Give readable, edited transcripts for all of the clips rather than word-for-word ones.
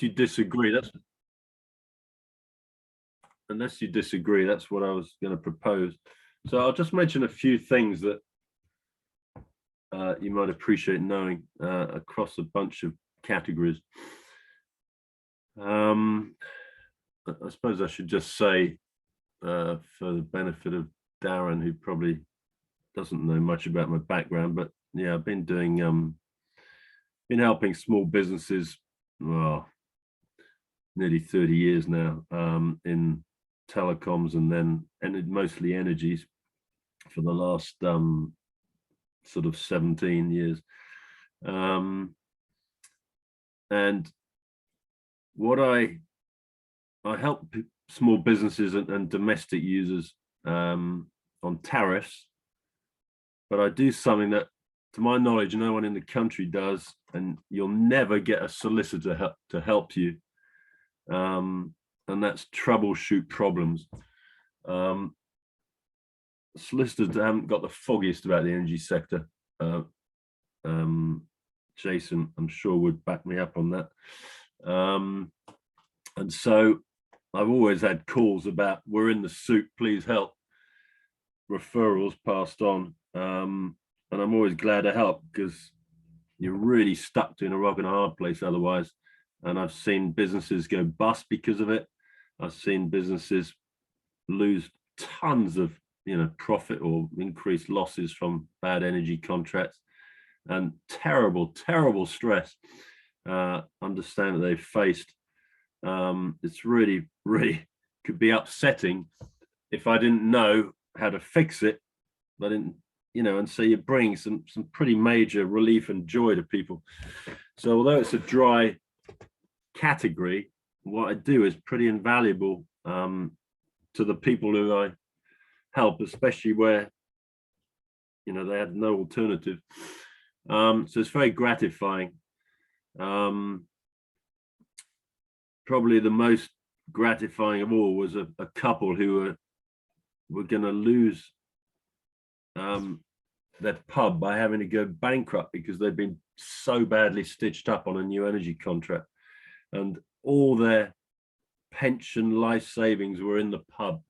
you disagree, unless you disagree, that's what I was going to propose. So I'll just mention a few things that you might appreciate knowing across a bunch of categories. I suppose I should just say, for the benefit of Darren, who probably doesn't know much about my background, but yeah, I've been doing, been helping small businesses, well, nearly 30 years now, in telecoms and then mostly energies for the last sort of 17 years. And what I help small businesses and domestic users on tariffs, but I do something that, to my knowledge, no one in the country does, and you'll never get a solicitor to help you, and that's troubleshoot problems. Solicitors haven't got the foggiest about the energy sector. Jason, I'm sure, would back me up on that. And so I've always had calls about, we're in the soup, please help, referrals passed on. And I'm always glad to help, because you're really stuck to in a rock and a hard place otherwise. And I've seen businesses go bust because of it. I've seen businesses lose tons of profit or increased losses from bad energy contracts, and terrible stress understand that they've faced. It's really could be upsetting if I didn't know how to fix it. I didn't, and so you bring some pretty major relief and joy to people. So although it's a dry category, what I do is pretty invaluable to the people who I help, especially where they had no alternative. So it's very gratifying. Probably the most gratifying of all was a couple who were going to lose their pub by having to go bankrupt because they've been so badly stitched up on a new energy contract, and all their pension life savings were in the pub.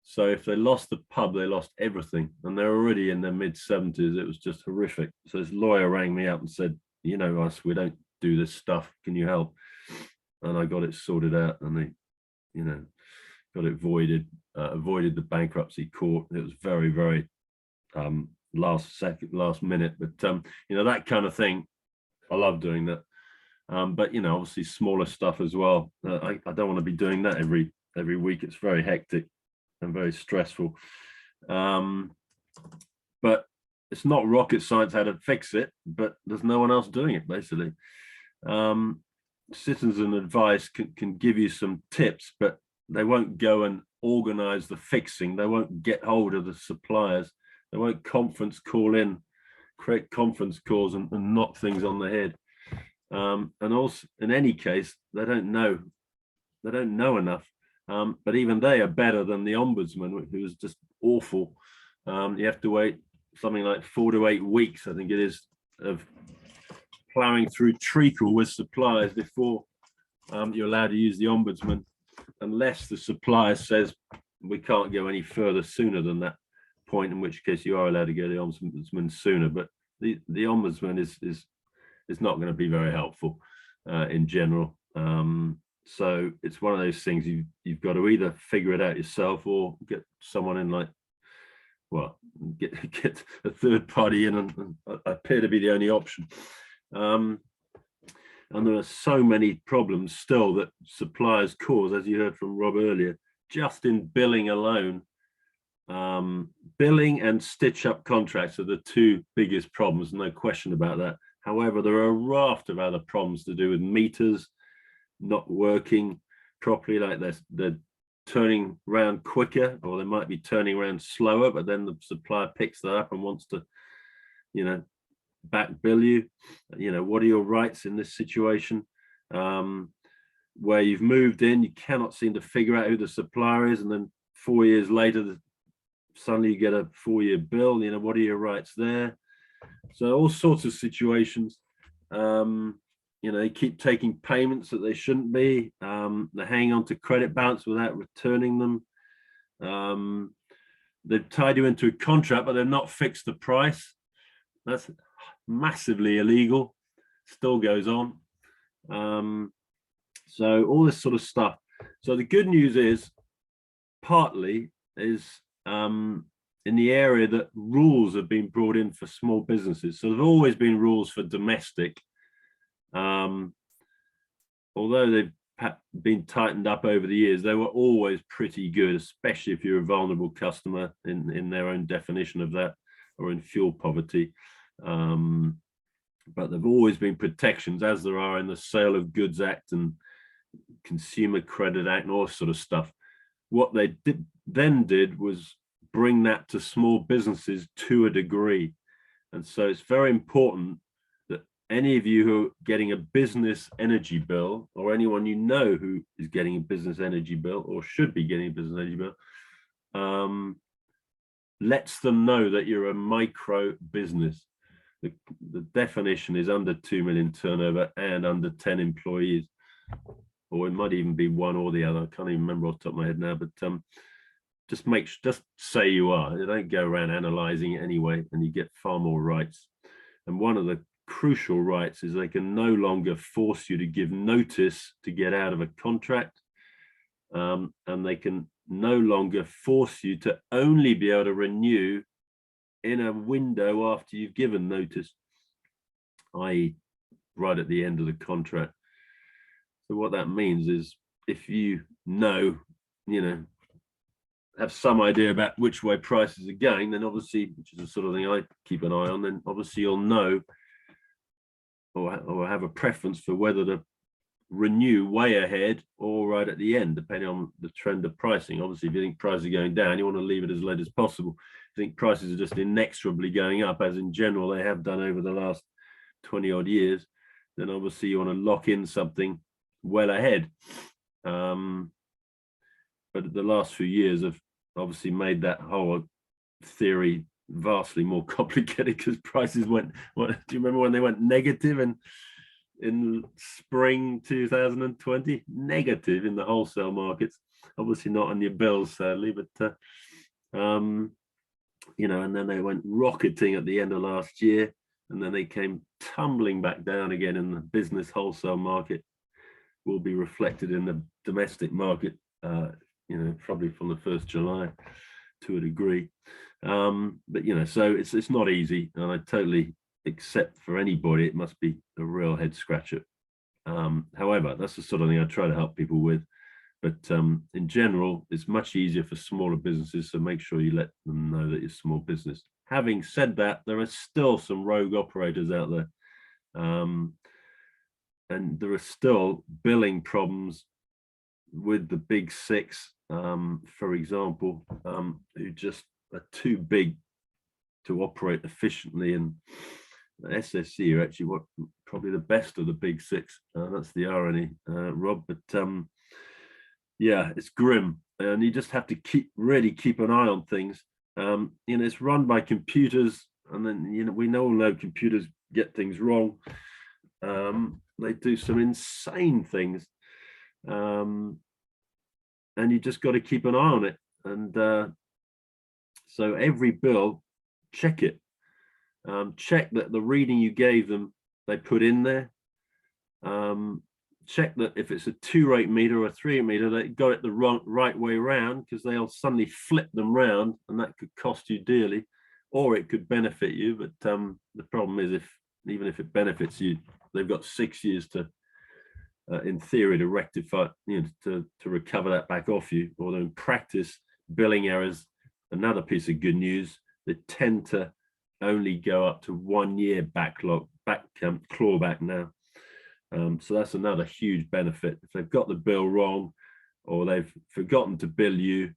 So if they lost the pub, they lost everything, and they're already in their mid-70s. It was just horrific. So this lawyer rang me up and said, us, we don't do this stuff. Can you help? And I got it sorted out, and they, got it voided, avoided the bankruptcy court. It was very last minute, but that kind of thing, I love doing that. But obviously smaller stuff as well. I don't want to be doing that every week. It's very hectic and very stressful. But it's not rocket science how to fix it, but there's no one else doing it, basically. Citizen advice can give you some tips, but they won't go and organize the fixing. They won't get hold of the suppliers. They won't conference call in, create conference calls and knock things on the head. And also, in any case, they don't know enough. But even they are better than the ombudsman, who is just awful. You have to wait something like 4 to 8 weeks, I think it is, of plowing through treacle with suppliers before you're allowed to use the ombudsman, unless the supplier says we can't go any further sooner than that point, in which case you are allowed to go to the ombudsman sooner. But the ombudsman is not going to be very helpful in general. So it's one of those things you've got to either figure it out yourself or get someone in, get a third party in, and appear to be the only option. And there are so many problems still that suppliers cause, as you heard from Rob earlier, just in billing alone. Billing and stitch-up contracts are the two biggest problems, no question about that. However, there are a raft of other problems to do with meters not working properly, like they're turning around quicker, or they might be turning around slower, but then the supplier picks that up and wants to, back bill you. What are your rights in this situation? Where you've moved in, you cannot seem to figure out who the supplier is, and then 4 years later, suddenly you get a 4-year bill. What are your rights there? So all sorts of situations. they keep taking payments that they shouldn't be. They're hanging on to credit balance without returning them. They've tied you into a contract, but they've not fixed the price. That's massively illegal. Still goes on. So all this sort of stuff. So the good news is, partly is in the area that rules have been brought in for small businesses. So there've always been rules for domestic, although they've been tightened up over the years. They were always pretty good, especially if you're a vulnerable customer in their own definition of that, or in fuel poverty. But there've always been protections, as there are in the Sale of Goods Act and Consumer Credit Act and all sort of stuff. What they did was bring that to small businesses to a degree. And so it's very important that any of you who are getting a business energy bill, or anyone you know who is getting a business energy bill or should be getting a business energy bill, lets them know that you're a micro business. The definition is under 2 million turnover and under 10 employees, or it might even be one or the other. I can't even remember off the top of my head now, but just say you are. You don't go around analyzing it anyway, and you get far more rights. And one of the crucial rights is they can no longer force you to give notice to get out of a contract, and they can no longer force you to only be able to renew in a window after you've given notice, i.e. right at the end of the contract. So what that means is, if you have some idea about which way prices are going, then obviously, which is the sort of thing I keep an eye on, then obviously you'll know or have a preference for whether to renew way ahead or right at the end, depending on the trend of pricing. Obviously, if you think prices are going down, you want to leave it as late as possible. If you think prices are just inexorably going up, as in general they have done over the last 20 odd years, then obviously you want to lock in something well ahead. But the last few years have obviously made that whole theory vastly more complicated, because prices went, do you remember when they went negative in spring 2020? Negative in the wholesale markets, obviously not on your bills, sadly, but and then they went rocketing at the end of last year, and then they came tumbling back down again in the business wholesale market. Will be reflected in the domestic market, probably from the 1st July to a degree. But so it's not easy, and I totally accept, for anybody it must be a real head scratcher. However, that's the sort of thing I try to help people with. But in general, it's much easier for smaller businesses, so make sure you let them know that you're a small business. Having said that, there are still some rogue operators out there. And there are still billing problems with the big six, for example, who just are too big to operate efficiently. And SSE are actually probably the best of the big six. That's the irony, Rob. But yeah, it's grim, and you just have to really keep an eye on things. It's run by computers, and then we all know computers get things wrong. They do some insane things, and you just got to keep an eye on it. And so every bill, check it. Check that the reading you gave them, they put in there. Check that if it's a 2-rate meter or a 3-rate meter, they got it the right way around, because they'll suddenly flip them round, and that could cost you dearly, or it could benefit you. But the problem is, even if it benefits you, they've got 6 years to, in theory, to rectify, to recover that back off you. Although in practice, billing errors, another piece of good news, they tend to only go up to 1 year clawback now. So that's another huge benefit. If they've got the bill wrong, or they've forgotten to bill you,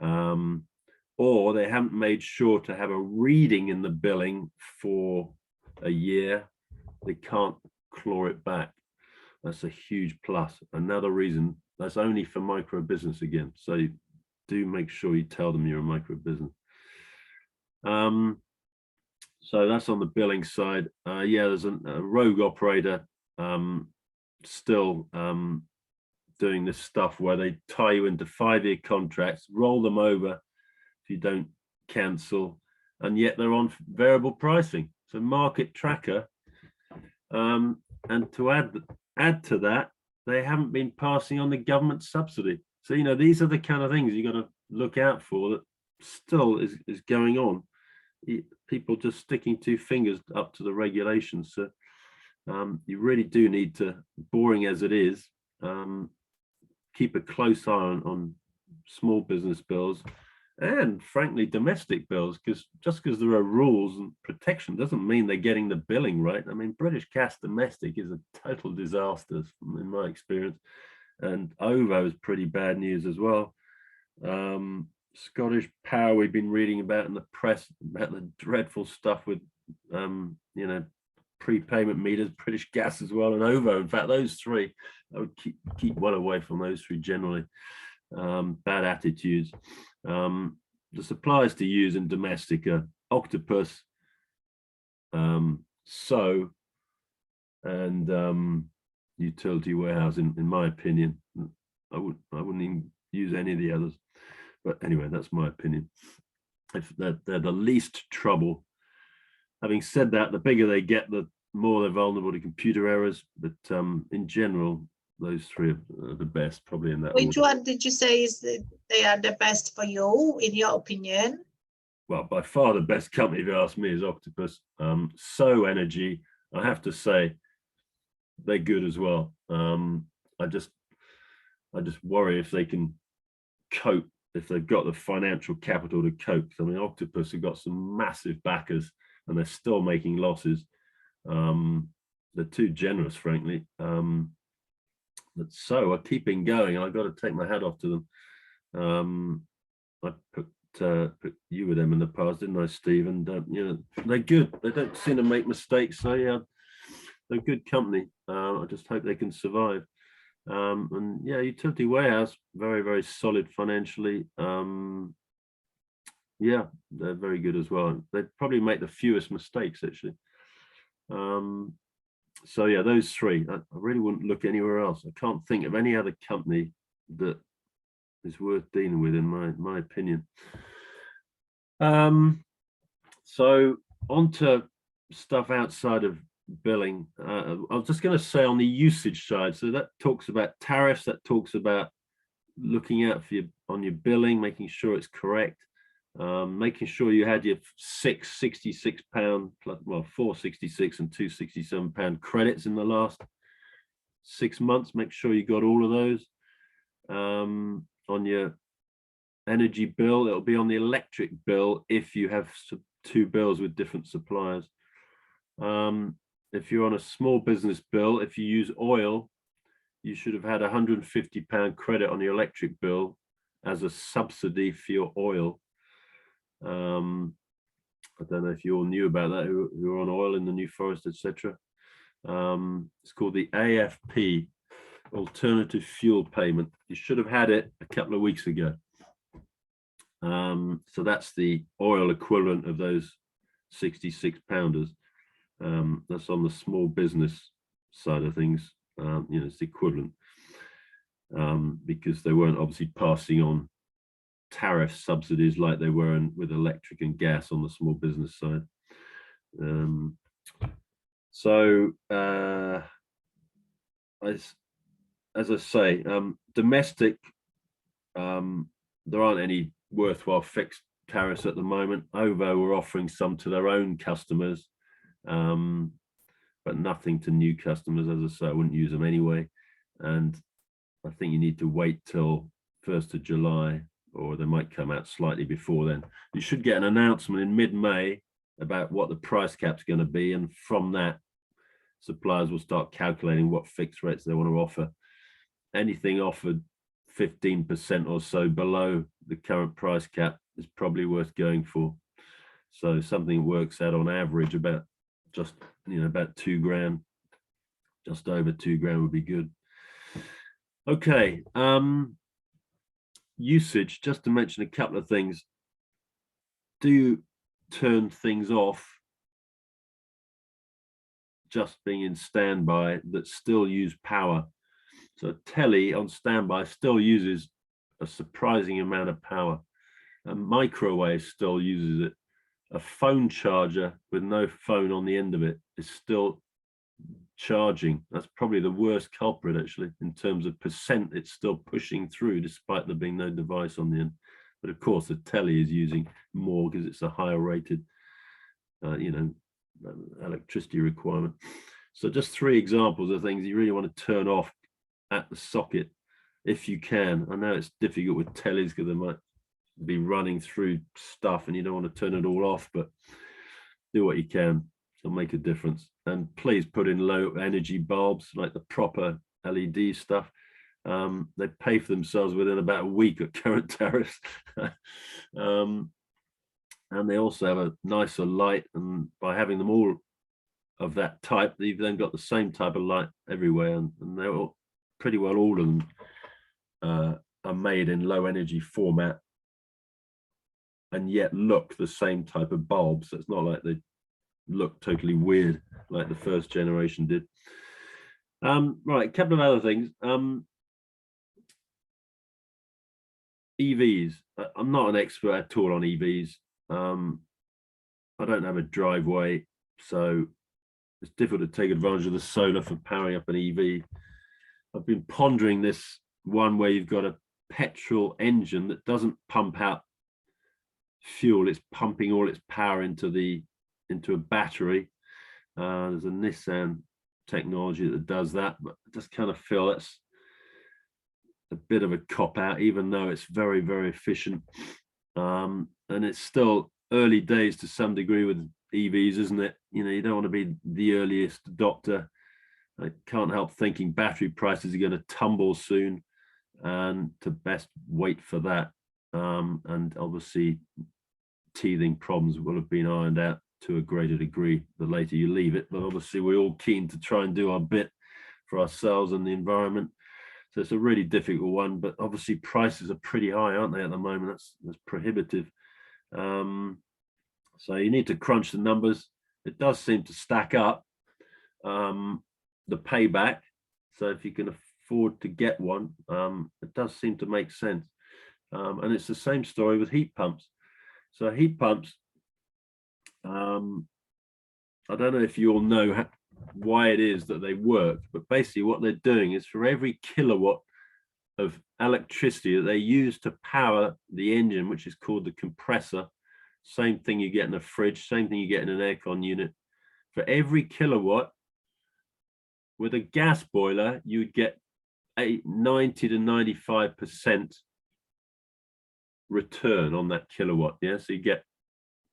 or they haven't made sure to have a reading in the billing for a year, they can't claw it back. That's a huge plus. Another reason, that's only for micro business again. So do make sure you tell them you're a micro business. So that's on the billing side. Yeah, there's a rogue operator still doing this stuff where they tie you into 5-year contracts, roll them over if you don't cancel, and yet they're on variable pricing. So market tracker. And to add to that, they haven't been passing on the government subsidy. So, you know, these are the kind of things you got to look out for that still is going on. People just sticking 2 fingers up to the regulations. So you really do need to, boring as it is, keep a close eye on small business bills and frankly domestic bills, because just because there are rules and protection doesn't mean they're getting the billing right. I mean, British Gas Domestic is a total disaster in my experience, and OVO is pretty bad news as well. Scottish Power, we've been reading about in the press about the dreadful stuff with you know, prepayment meters, British Gas as well, and OVO. In fact, those 3, I would keep well away from those 3 generally. Bad attitudes. The suppliers to use in domestic are Octopus, So, and Utility Warehouse. In my opinion, I wouldn't even use any of the others. But anyway, that's my opinion. If they're the least trouble. Having said that, the bigger they get, the more they're vulnerable to computer errors. But in general, those 3 are the best, probably in that Which order. one did you say is they are the best for you, in your opinion? Well, by far the best company, if you ask me, is Octopus. So Energy, I have to say, they're good as well. I just worry if they can cope, if they've got the financial capital to cope. I mean, Octopus have got some massive backers and they're still making losses. They're too generous, frankly. But so are keeping going, and I've got to take my hat off to them. I put you with them in the past, didn't I, Steve? And you know, they're good. They don't seem to make mistakes. So yeah, they're good company. I just hope they can survive. And yeah, Utility Warehouse, very, very solid financially. Yeah, they're very good as well. They probably make the fewest mistakes, actually. So yeah, those 3. I really wouldn't look anywhere else. I can't think of any other company that is worth dealing with, in my opinion. So on to stuff outside of billing. I was just going to say on the usage side, so that talks about tariffs, that talks about looking out for on your billing, making sure it's correct, making sure you had your £666 plus, well, £466 and £267 credits in the last 6 months. Make sure you got all of those. On your energy bill, it'll be on the electric bill if you have 2 bills with different suppliers. If you're on a small business bill, if you use oil, you should have had £150 credit on your electric bill as a subsidy for your oil. I don't know if you all knew about that, who are on oil in the New Forest, etc. It's called the AFP, Alternative Fuel Payment. You should have had it a couple of weeks ago. So that's the oil equivalent of those 66 pounders. That's on the small business side of things. You know, it's the equivalent, because they weren't obviously passing on tariff subsidies like they were with electric and gas on the small business side. So as I say, domestic, there aren't any worthwhile fixed tariffs at the moment. OVO were offering some to their own customers, but nothing to new customers. As I say, I wouldn't use them anyway. And I think you need to wait till 1st of July, or they might come out slightly before then. You should get an announcement in mid-May about what the price cap's going to be. And from that, suppliers will start calculating what fixed rates they want to offer. Anything offered 15% or so below the current price cap is probably worth going for. So something works out on average about just, you know, about £2,000, just over £2,000 would be good. Okay, usage, just to mention a couple of things. Do turn things off just being in standby that still use power. So a telly on standby still uses a surprising amount of power. A microwave still uses it. A phone charger with no phone on the end of it is still charging. That's probably the worst culprit, actually, in terms of percent it's still pushing through, despite there being no device on the end. But of course, the telly is using more because it's a higher rated, electricity requirement. So just 3 examples of things you really want to turn off at the socket if you can. I know it's difficult with tellies because they might be running through stuff and you don't want to turn it all off, but do what you can. It'll make a difference. And please put in low energy bulbs, like the proper LED stuff. They pay for themselves within about a week at current tariffs. And they also have a nicer light, and by having them all of that type, you've then got the same type of light everywhere, and they're all, pretty well all of them are made in low energy format and yet look the same type of bulb. So it's not like they look totally weird like the first generation did. Right, a couple of other things. EVs. I'm not an expert at all on EVs. I don't have a driveway, so it's difficult to take advantage of the solar for powering up an EV. I've been pondering this one where you've got a petrol engine that doesn't pump out fuel, it's pumping all its power into a battery. There's a Nissan technology that does that, but I just kind of feel that's a bit of a cop out, even though it's very, very efficient. And it's still early days to some degree with EVs, isn't it? You know, you don't want to be the earliest adopter. I can't help thinking battery prices are going to tumble soon, and to best wait for that. And obviously teething problems will have been ironed out to a greater degree the later you leave it, but obviously we're all keen to try and do our bit for ourselves and the environment. So it's a really difficult one, but obviously prices are pretty high, aren't they, at the moment? That's prohibitive. So you need to crunch the numbers. It does seem to stack up, the payback. So if you can afford to get one, it does seem to make sense. And it's the same story with heat pumps. So heat pumps, I don't know if you all know why it is that they work, but basically what they're doing is for every kilowatt of electricity that they use to power the engine, which is called the compressor, same thing you get in a fridge, same thing you get in an aircon unit, for every kilowatt, with a gas boiler, you would get a 90 to 95% return on that kilowatt. Yeah, so you get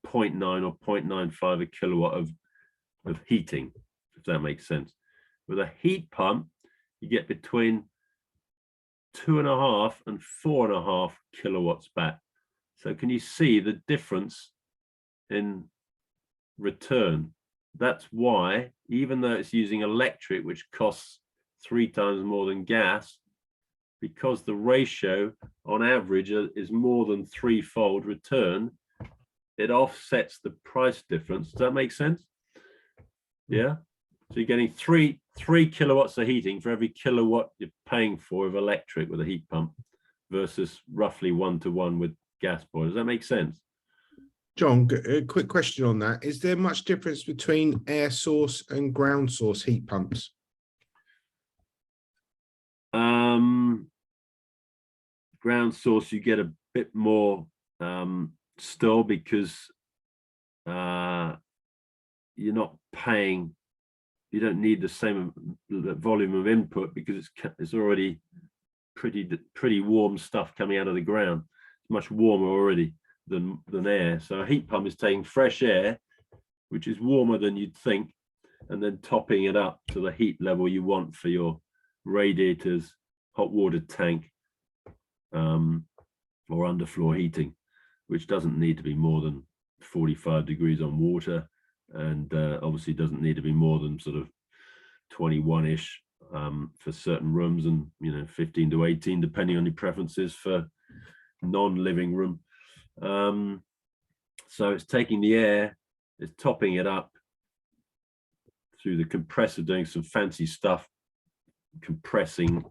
0.9 or 0.95 a kilowatt of heating, if that makes sense. With a heat pump, you get between 2.5 and 4.5 kilowatts back. So can you see the difference in return? That's why, even though it's using electric, which costs 3 times more than gas, because the ratio on average is more than 3-fold return, it offsets the price difference. Does that make sense? Yeah. So you're getting three kilowatts of heating for every kilowatt you're paying for of electric with a heat pump, versus roughly 1-to-1 with gas boilers. Does that make sense? John, a quick question on that. Is there much difference between air source and ground source heat pumps? Ground source, you get a bit more still, because you're not paying, you don't need the same volume of input, because it's already pretty warm stuff coming out of the ground. It's much warmer already than air. So a heat pump is taking fresh air, which is warmer than you'd think, and then topping it up to the heat level you want for your radiators, hot water tank, or underfloor heating, which doesn't need to be more than 45 degrees on water, and obviously doesn't need to be more than sort of 21-ish for certain rooms, and 15 to 18 depending on your preferences for non-living room. So it's taking the air, it's topping it up through the compressor doing some fancy stuff, compressing,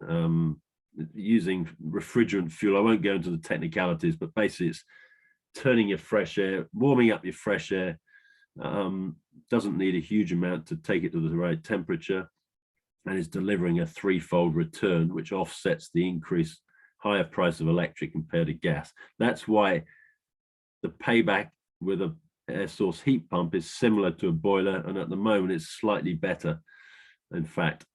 using refrigerant fuel. I won't go into the technicalities, but basically it's turning your fresh air, warming up your fresh air. Doesn't need a huge amount to take it to the right temperature, and is delivering a threefold return, which offsets the increased higher price of electric compared to gas. That's why the payback with a air source heat pump is similar to a boiler, and at the moment it's slightly better, in fact,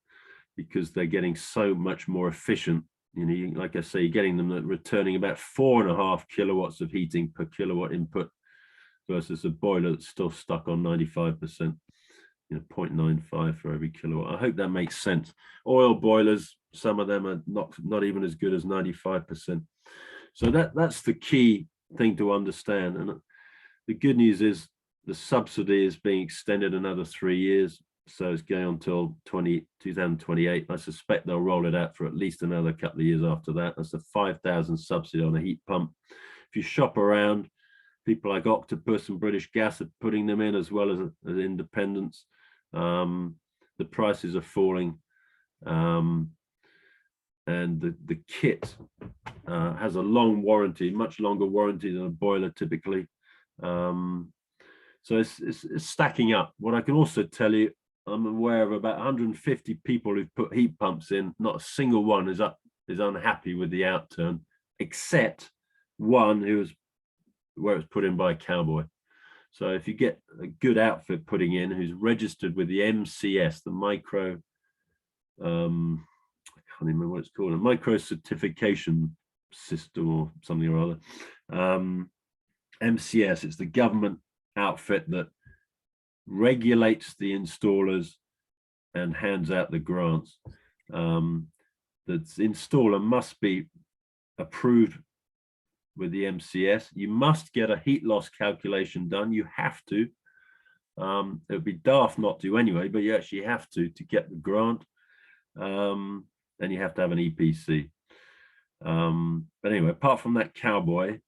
because they're getting so much more efficient. You know, like I say, you're getting them returning about 4.5 kilowatts of heating per kilowatt input versus a boiler that's still stuck on 95%, you know, 0.95 for every kilowatt. I hope that makes sense. Oil boilers, some of them are not even as good as 95%. So that's the key thing to understand. And the good news is the subsidy is being extended another 3 years. So it's going until 2028. I suspect they'll roll it out for at least another couple of years after that. That's a 5,000 subsidy on a heat pump. If you shop around, people like Octopus and British Gas are putting them in, as well as independents. The prices are falling, and the kit has a long warranty, much longer warranty than a boiler typically. So it's stacking up. What I can also tell you, I'm aware of about 150 people who've put heat pumps in. Not a single one is unhappy with the outturn, except one where it was put in by a cowboy. So if you get a good outfit putting in who's registered with the MCS, the micro, I can't remember what it's called, a micro certification system or something or other. MCS, it's the government outfit that regulates the installers and hands out the grants. The installer must be approved with the MCS. You must get a heat loss calculation done. You have to. It would be daft not to anyway, but you actually have to get the grant. And you have to have an EPC. But anyway, apart from that cowboy,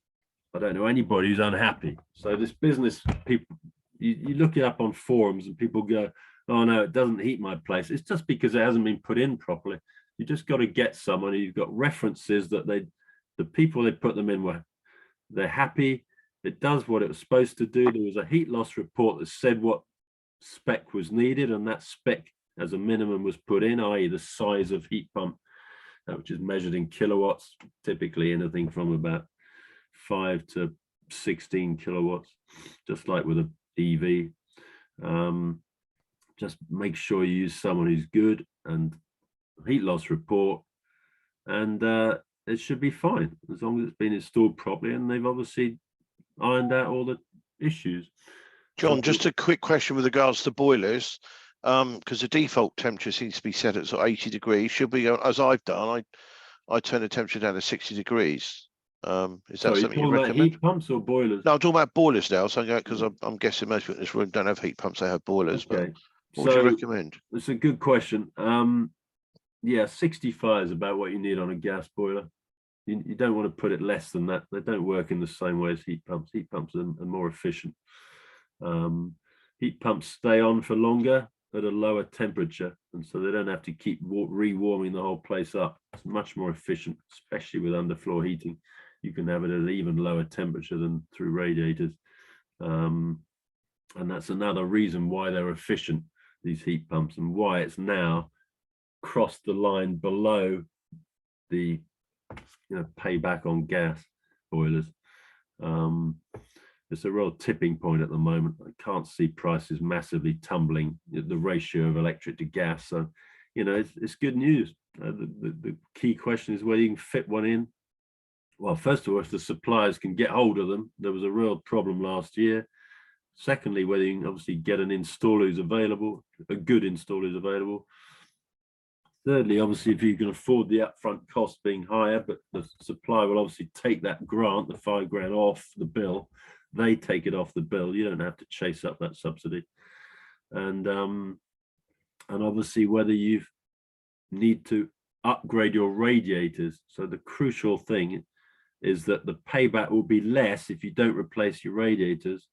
I don't know anybody who's unhappy. So this business, people, you look it up on forums and people go, oh no, it doesn't heat my place. It's just because it hasn't been put in properly. You just got to get someone who's got references that the people they put them in they're happy. It does what it was supposed to do. There was a heat loss report that said what spec was needed, and that spec as a minimum was put in, i.e. the size of heat pump, which is measured in kilowatts, typically anything from about 5 to 16 kilowatts, just like with an EV. Just make sure you use someone who's good, and heat loss report, and it should be fine as long as it's been installed properly and they've obviously ironed out all the issues. John, just a quick question with regards to boilers, because the default temperature seems to be set at sort of 80 degrees. Should we go, as I've done, I turn the temperature down to 60 degrees. Is that something you recommend? Heat pumps or boilers? No, I'm talking about boilers now. So because I'm guessing most people in this room don't have heat pumps; they have boilers. Okay. But what would you recommend? It's a good question. Yeah, 65 is about what you need on a gas boiler. You don't want to put it less than that. They don't work in the same way as heat pumps. Heat pumps are more efficient. Heat pumps stay on for longer at a lower temperature, and so they don't have to keep rewarming the whole place up. It's much more efficient, especially with underfloor heating. You can have it at an even lower temperature than through radiators. And that's another reason why they're efficient, these heat pumps, and why it's now crossed the line below the payback on gas boilers. It's a real tipping point at the moment. I can't see prices massively tumbling, the ratio of electric to gas. So, it's good news. The key question is whether you can fit one in. Well, first of all, if the suppliers can get hold of them. There was a real problem last year. Secondly, whether you can obviously get an installer who's available, a good installer who's available. Thirdly, obviously, if you can afford the upfront cost being higher, but the supplier will obviously take that grant, the £5,000 off the bill. They take it off the bill. You don't have to chase up that subsidy. And obviously, whether you need to upgrade your radiators. So the crucial thing is that the payback will be less if you don't replace your radiators,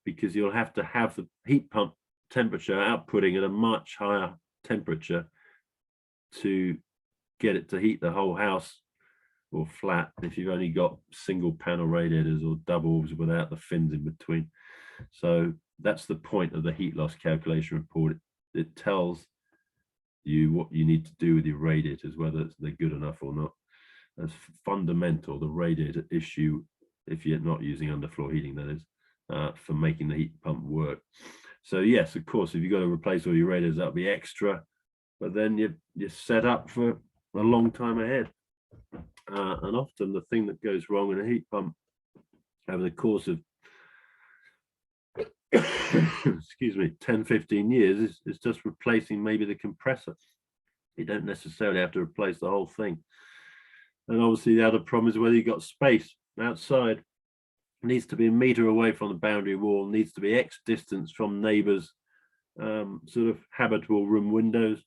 because you'll have to have the heat pump temperature, outputting at a much higher temperature to get it to heat the whole house or flat if you've only got single panel radiators or doubles without the fins in between. So that's the point of the heat loss calculation report. It tells you what you need to do with your radiators, whether they're good enough or not. That's fundamental, the radiator issue, if you're not using underfloor heating, that is, for making the heat pump work. So yes, of course, if you've got to replace all your radiators, that'll be extra, but then you're set up for a long time ahead. And often the thing that goes wrong in a heat pump over the course of excuse me, 10-15 years is just replacing maybe the compressor. You don't necessarily have to replace the whole thing. And obviously the other problem is whether you've got space outside. It needs to be a meter away from the boundary wall, needs to be X distance from neighbors, sort of habitable room windows,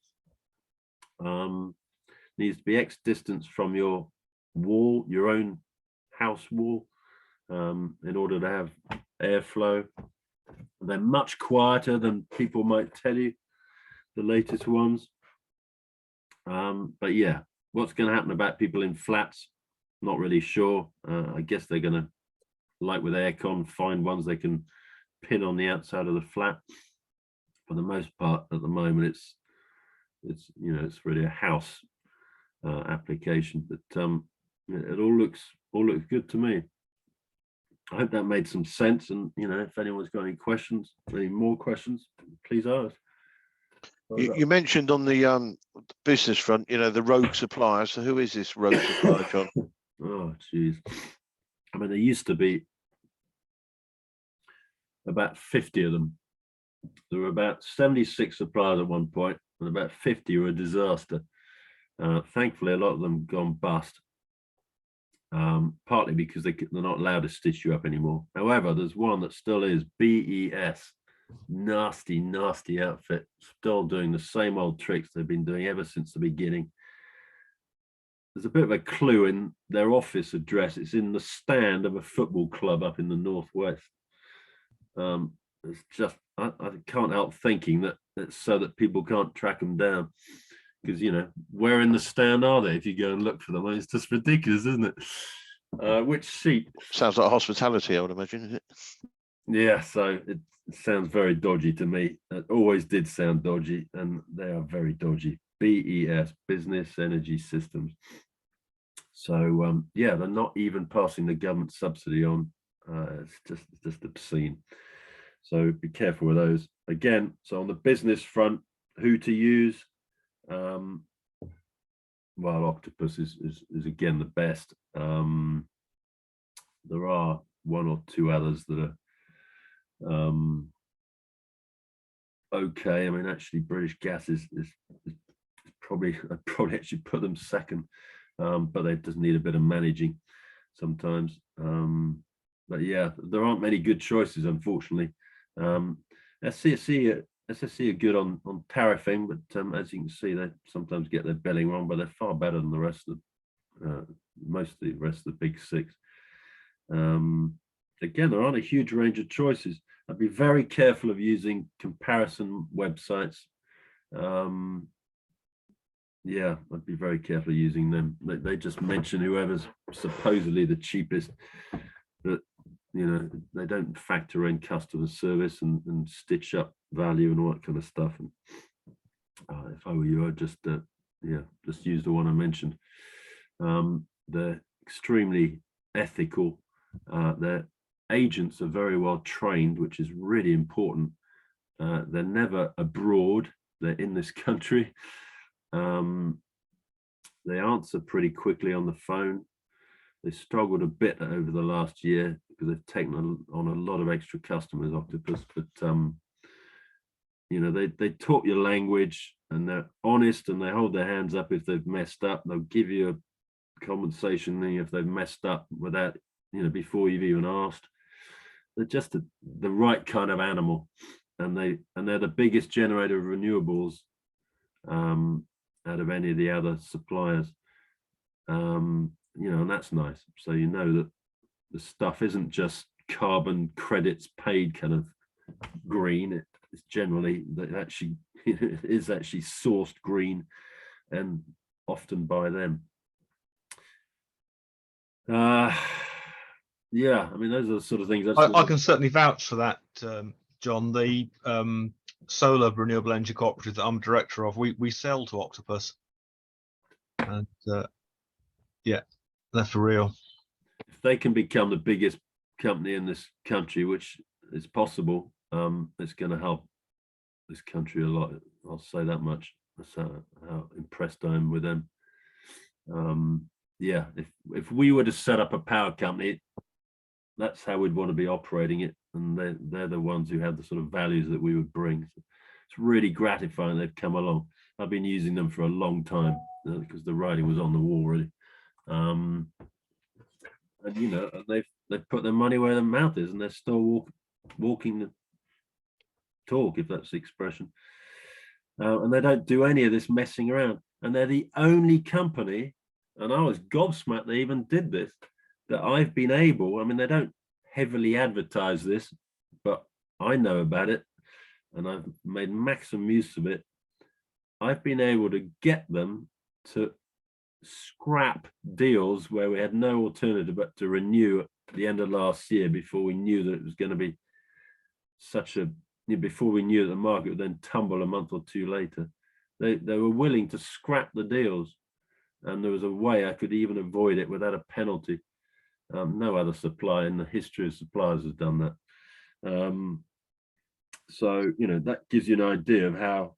needs to be X distance from your wall, your own house wall, in order to have airflow. They're much quieter than people might tell you, the latest ones. But yeah, what's going to happen about people in flats? Not really sure. I guess they're going to, like with aircon, find ones they can pin on the outside of the flat. For the most part, at the moment, it's really a house application. But it all looks good to me. I hope that made some sense. And if anyone's got any questions, any more questions, please ask. You mentioned on the business front, the rogue suppliers. So who is this rogue supplier, John? Oh, geez. I mean, there used to be about 50 of them. There were about 76 suppliers at one point, and about 50 were a disaster. Thankfully, a lot of them gone bust, partly because they're not allowed to stitch you up anymore. However, there's one that still is, BES. Nasty, nasty outfit, still doing the same old tricks they've been doing ever since the beginning. There's a bit of a clue in their office address. It's in the stand of a football club up in the northwest. It's just, I can't help thinking that it's so that people can't track them down, because where in the stand are they if you go and look for them? It's just ridiculous, isn't it? Which seat? Sounds like hospitality, I would imagine, is it? Yeah, so it sounds very dodgy to me. It always did sound dodgy, and they are very dodgy. BES, Business Energy Systems. So yeah, they're not even passing the government subsidy on. It's just obscene. So be careful with those. Again, so on the business front, who to use? Well, Octopus is again the best. There are one or two others that are okay. I mean, actually, British Gas is probably, I'd probably actually put them second, but they just need a bit of managing sometimes. But yeah, there aren't many good choices, unfortunately. SSE are good on tariffing, but as you can see, they sometimes get their billing wrong, but they're far better than the rest of most of the rest of the big six. Again, there aren't a huge range of choices. I'd be very careful of using comparison websites. Yeah, I'd be very careful of using them. They just mention whoever's supposedly the cheapest, but they don't factor in customer service and stitch up value and all that kind of stuff. And if I were you, I'd just use the one I mentioned. They're extremely ethical. Their agents are very well trained, which is really important. They're never abroad, they're in this country. They answer pretty quickly on the phone. They struggled a bit over the last year because they've taken on a lot of extra customers, Octopus, but they talk your language, and they're honest, and they hold their hands up if they've messed up. They'll give you a compensation if they've messed up without before you've even asked. They're just the right kind of animal, and they're the biggest generator of renewables out of any of the other suppliers. And that's nice. So that the stuff isn't just carbon credits paid kind of green. it's generally that actually is actually sourced green and often by them. Yeah, I mean, those are the sort of things. I can certainly vouch for that, John. The solar renewable energy cooperative that I'm director of, we sell to Octopus, and yeah, that's for real. If they can become the biggest company in this country, which is possible, it's going to help this country a lot. I'll say that much. That's how impressed I am with them. Yeah, if we were to set up a power company, that's how we'd want to be operating it, and they're the ones who have the sort of values that we would bring. So it's really gratifying they've come along. I've been using them for a long time because the writing was on the wall, really. And you know, they've put their money where their mouth is, and they're still walking the talk, if that's the expression. And they don't do any of this messing around. And they're the only company, and I was gobsmacked they even did this, that I've been able, I mean, they don't heavily advertise this, but I know about it, and I've made maximum use of it. I've been able to get them to scrap deals where we had no alternative but to renew at the end of last year, before we knew that it was going to be such a, before we knew that the market would then tumble a month or two later. They were willing to scrap the deals, and there was a way I could even avoid it without a penalty. No other supplier in the history of suppliers has done that. So, you know, that gives you an idea of how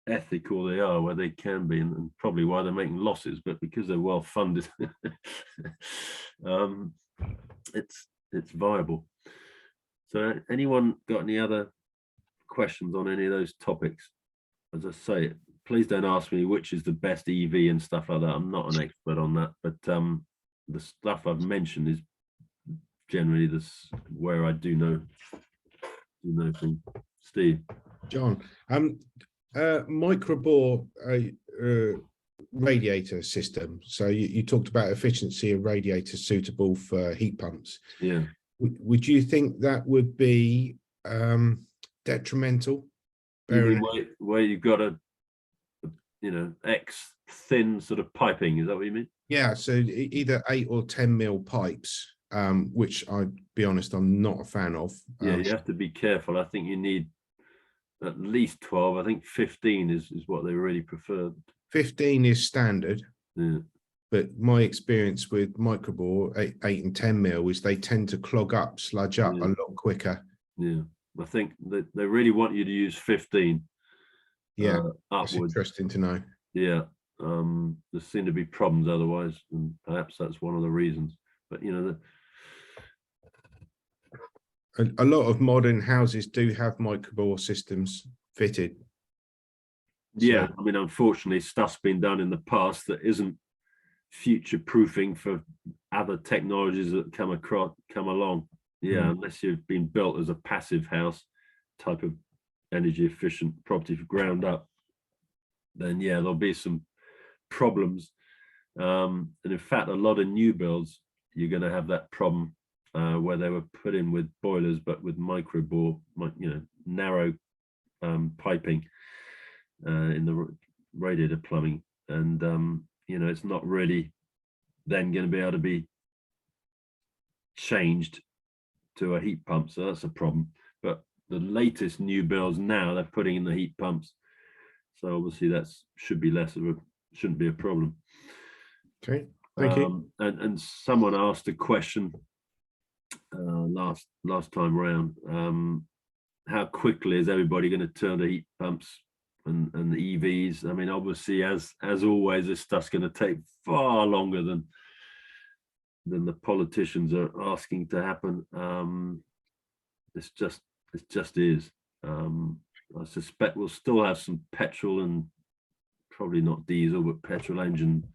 ethical they are, where they can be, and probably why they're making losses, but because they're well funded, it's viable. So anyone got any other questions on any of those topics? As I say, please don't ask me which is the best EV and stuff like that. I'm not an expert on that, but the stuff I've mentioned is generally this where I do know things. Steve. John, microbore radiator system. So you talked about efficiency of radiators suitable for heat pumps. Yeah. Would you think that would be detrimental? Where you've got a X thin sort of piping, is that what you mean? Yeah, so either 8 or 10 mil pipes, which I'd be honest, I'm not a fan of. Yeah, you have to be careful. I think you need at least 12. I think 15 is what they really prefer. 15 is standard. Yeah. But my experience with microbore 8 and 10 mil is they tend to clog up, sludge up a lot quicker. Yeah, I think that they really want you to use 15. Yeah, that's upwards. interesting to know. Yeah, there seem to be problems otherwise, and perhaps that's one of the reasons. But you know, a lot of modern houses do have microbore systems fitted. Yeah, so, I mean, unfortunately, stuff's been done in the past that isn't future proofing for other technologies that come along. Yeah, unless you've been built as a passive house type of energy efficient property for ground up, then yeah, there'll be some problems. And in fact, a lot of new builds, you're going to have that problem where they were put in with boilers, but with microbore, narrow piping in the radiator plumbing, and it's not really then going to be able to be changed to a heat pump, so that's a problem. But the latest new builds now, they're putting in the heat pumps, so obviously that shouldn't be a problem. Okay, thank you. And someone asked a question last time around, how quickly is everybody going to turn to heat pumps and the EVs? I mean, obviously, as always, this stuff's going to take far longer than the politicians are asking to happen. It just is. I suspect we'll still have some petrol and probably not diesel, but petrol engine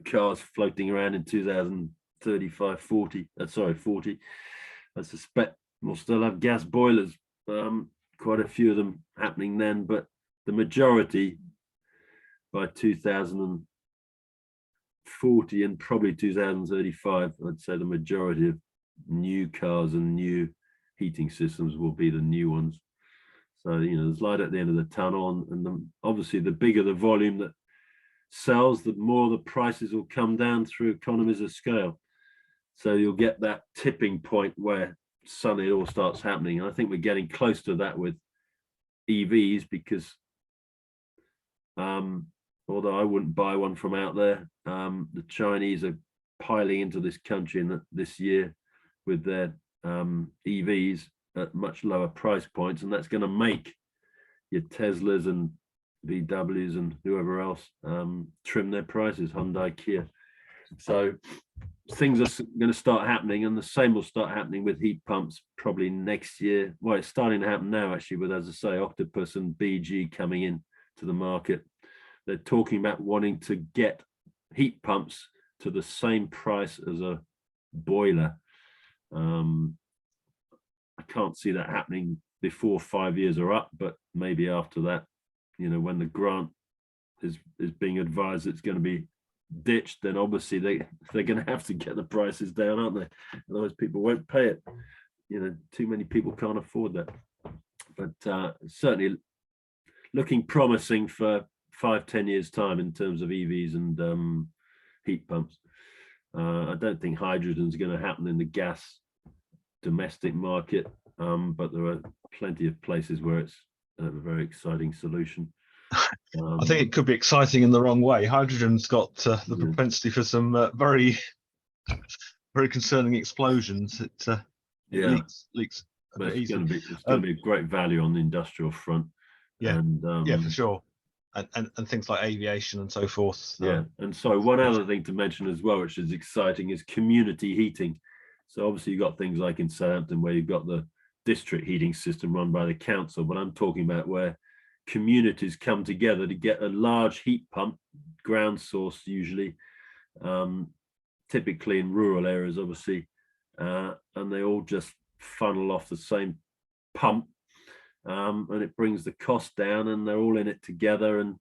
cars floating around in 2035, 40. I suspect we'll still have gas boilers, quite a few of them happening then, but the majority by 2040 and probably 2035, I'd say the majority of new cars and new heating systems will be the new ones. So, you know, there's light at the end of the tunnel, and obviously the bigger the volume that sells, the more the prices will come down through economies of scale. So you'll get that tipping point where suddenly it all starts happening. And I think we're getting close to that with EVs, because although I wouldn't buy one from out there, the Chinese are piling into this country this year with their EVs at much lower price points, and that's going to make your Teslas and VWs and whoever else trim their prices, Hyundai, Kia. So things are going to start happening, and the same will start happening with heat pumps probably next year. Well, it's starting to happen now, actually, with, as I say, Octopus and BG coming in to the market. They're talking about wanting to get heat pumps to the same price as a boiler. I can't see that happening before 5 years are up, but maybe after that, you know, when the grant is being advised it's going to be ditched, then obviously they're going to have to get the prices down, aren't they? Otherwise people won't pay it. You know, too many people can't afford that. But certainly looking promising for 5-10 years time in terms of EVs and heat pumps. I don't think hydrogen is going to happen in the gas domestic market, but there are plenty of places where it's a very exciting solution. I think it could be exciting in the wrong way. Hydrogen's got the propensity for some very concerning explosions. It leaks a but bit it's easily. going to be a great value on the industrial front. Yeah, and, yeah, for sure. And things like aviation and so forth. Yeah, and so one other thing to mention as well, which is exciting, is community heating. So obviously you've got things like in Southampton where you've got the district heating system run by the council, but I'm talking about where communities come together to get a large heat pump, ground source usually, typically in rural areas, obviously, and they all just funnel off the same pump, and it brings the cost down, and they're all in it together. And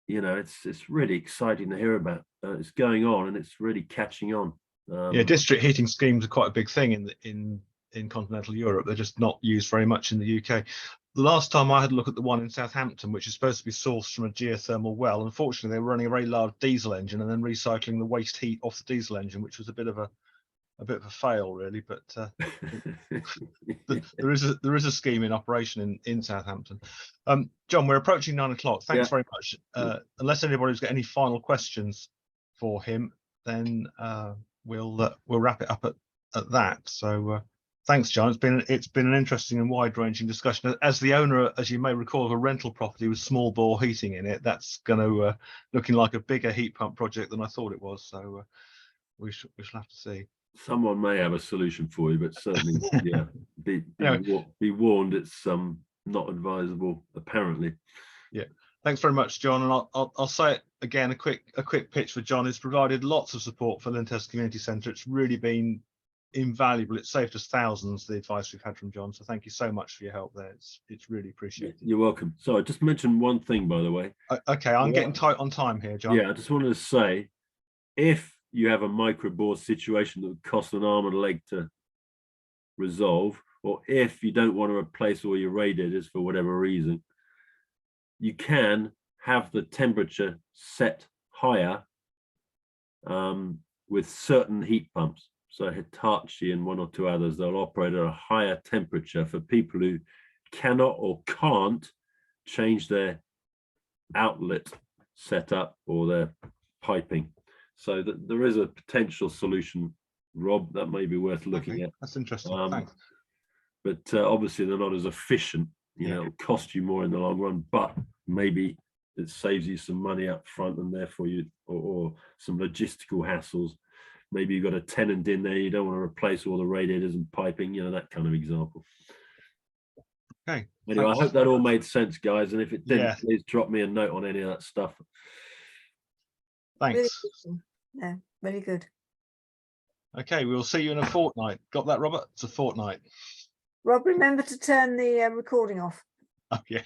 you know, it's really exciting to hear about. It's going on, and it's really catching on. Yeah, district heating schemes are quite a big thing in continental Europe. They're just not used very much in the UK. The last time I had a look at the one in Southampton, which is supposed to be sourced from a geothermal well, unfortunately they were running a very large diesel engine and then recycling the waste heat off the diesel engine, which was a bit of a fail, really. But there is a scheme in operation in Southampton. John, we're approaching 9 o'clock. Thanks very much. Unless anybody's got any final questions for him, then we'll wrap it up at that. So thanks, John. It's been an interesting and wide-ranging discussion. As the owner, as you may recall, of a rental property with small bore heating in it, that's going to looking like a bigger heat pump project than I thought it was. So we shall have to see. Someone may have a solution for you, but certainly, yeah, be warned. It's not advisable, apparently. Yeah. Thanks very much, John. And I'll say it again, a quick pitch for John. Has provided lots of support for Lynhurst Community Centre. It's really been invaluable. It's saved us thousands, the advice we've had from John. So thank you so much for your help there. It's really appreciated. You're welcome. So I just mentioned one thing, by the way. Okay, I'm getting tight on time here, John. Yeah, I just wanted to say, if you have a micro bore situation that would cost an arm and a leg to resolve, or if you don't want to replace all your radiators for whatever reason, you can have the temperature set higher with certain heat pumps. So Hitachi and one or two others, they'll operate at a higher temperature for people who cannot or can't change their outlet setup or their piping. So that there is a potential solution, Rob, that may be worth looking at. That's interesting. Thanks. But obviously they're not as efficient. You know, it'll cost you more in the long run, but maybe it saves you some money up front, and therefore you or some logistical hassles. Maybe you've got a tenant in there, you don't want to replace all the radiators and piping, you know, that kind of example. Okay. Anyway, I hope that all made sense, guys. And if it didn't, please drop me a note on any of that stuff. Thanks. Really, yeah, very good. Okay, we'll see you in a fortnight. Got that, Robert? It's a fortnight. Rob, remember to turn the recording off. Oh, yeah.